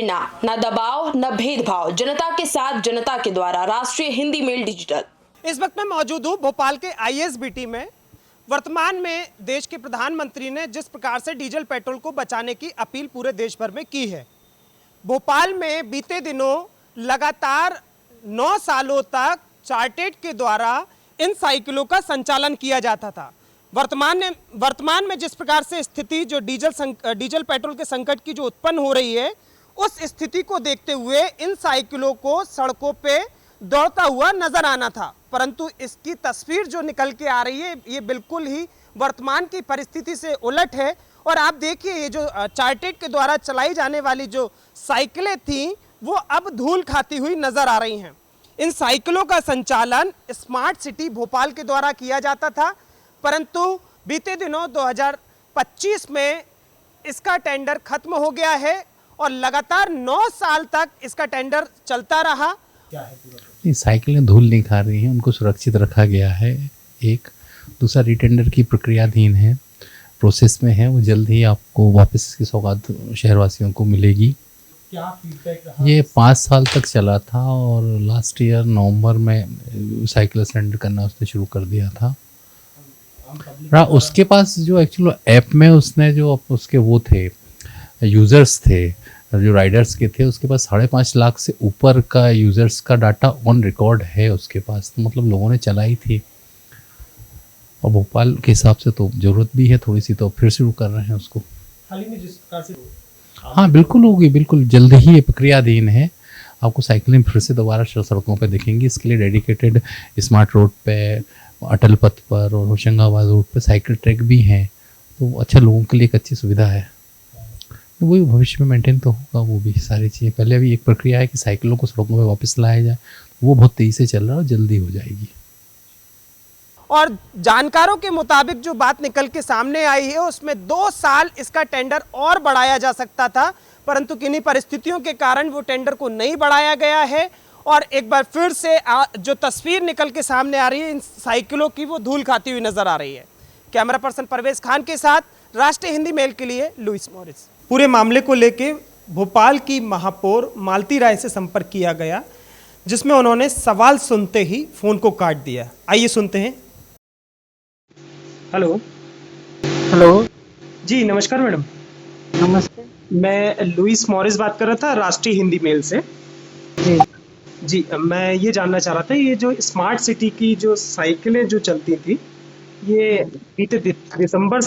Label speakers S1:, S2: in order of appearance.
S1: बिना न दबाव न भेदभाव, जनता के साथ जनता के द्वारा। राष्ट्रीय हिंदी मेल डिजिटल।
S2: इस वक्त मैं मौजूद हूँ भोपाल के आईएसबीटी में। वर्तमान में देश के प्रधानमंत्री ने जिस प्रकार से डीजल पेट्रोल को बचाने की अपील पूरे देश भर में की है, भोपाल में बीते दिनों लगातार 9 सालों तक चार्टेड के द्वारा इन साइकिलों का संचालन किया जाता था। वर्तमान में जिस प्रकार से स्थिति जो डीजल पेट्रोल के संकट की जो उत्पन्न हो रही है, उस स्थिति को देखते हुए इन साइकिलों को सड़कों पे दौड़ता हुआ नजर आना था, परंतु इसकी तस्वीर जो निकल के आ रही है ये बिल्कुल ही वर्तमान की परिस्थिति से उलट है। और आप देखिए, ये जो चार्टेड के द्वारा चलाई जाने वाली जो साइकिलें थीं वो अब धूल खाती हुई नजर आ रही हैं। इन साइकिलों का संचालन स्मार्ट सिटी भोपाल के द्वारा किया जाता था, परंतु बीते दिनों 2025 में इसका टेंडर खत्म हो गया है और लगातार 9 साल तक इसका टेंडर चलता रहा।
S3: साइकिलें धूल नहीं खा रही हैं, उनको सुरक्षित रखा गया है। एक दूसरा रिटेंडर की प्रक्रियाधीन है, प्रोसेस में है, वो जल्द ही आपको वापस इसकी सौगात शहरवासियों को मिलेगी।
S2: क्या फीडबैक रहा?
S3: ये 5 साल तक चला था और लास्ट ईयर नवंबर में साइकिल सरेंडर करना उसने शुरू कर दिया था। उसके पास जो एक्चुअल ऐप में उसने जो उसके वो थे यूज़र्स थे, जो राइडर्स के थे, उसके पास 5.5 लाख से ऊपर का यूज़र्स का डाटा ऑन रिकॉर्ड है उसके पास, तो मतलब लोगों ने चलाई थी। और भोपाल के हिसाब से तो ज़रूरत भी है थोड़ी सी, तो फिर शुरू कर रहे हैं उसको।
S2: हाल ही में जिस प्रकार से
S3: हाँ बिल्कुल होगी, बिल्कुल जल्द ही ये प्रक्रियाधीन है। आपको साइकिलें फिर से दोबारा सड़कों पे दिखेंगी। इसके लिए डेडिकेटेड स्मार्ट रोड पे, अटल पथ पर और होशंगाबाद रोड पे साइकिल ट्रैक भी हैं, तो अच्छा लोगों के लिए एक अच्छी सुविधा है। तो वही भविष्य में मेंटेन तो होगा वो भी सारी चीज़ें। पहले अभी एक प्रक्रिया है कि साइकिलों को सड़कों पे वापस लाया जाए, वो बहुत तेज़ी से चल रहा है और जल्दी हो जाएगी।
S2: और जानकारों के मुताबिक जो बात निकल के सामने आई है उसमें 2 साल इसका टेंडर और बढ़ाया जा सकता था, परंतु किन्हीं परिस्थितियों के कारण वो टेंडर को नहीं बढ़ाया गया है। और एक बार फिर से जो तस्वीर निकल के सामने आ रही है इन साइकिलों की, वो धूल खाती हुई नजर आ रही है। कैमरा पर्सन परवेज खान के साथ राष्ट्रीय हिंदी मेल के लिए लुइस मॉरिस। पूरे मामले को लेके भोपाल की महापौर मालती राय से संपर्क किया गया, जिसमें उन्होंने सवाल सुनते ही फोन को काट दिया। आइए सुनते हैं। हेलो
S4: हेलो
S2: जी, नमस्कार मैडम।
S4: नमस्ते
S2: मैं लुइस मॉरिस बात कर रहा था राष्ट्रीय हिंदी मेल से।
S4: जी।
S2: जी, मैं ये जानना चाह रहा था, ये जो स्मार्ट सिटी की जो साइकिलें जो चलती थी, ये बीते दिसंबर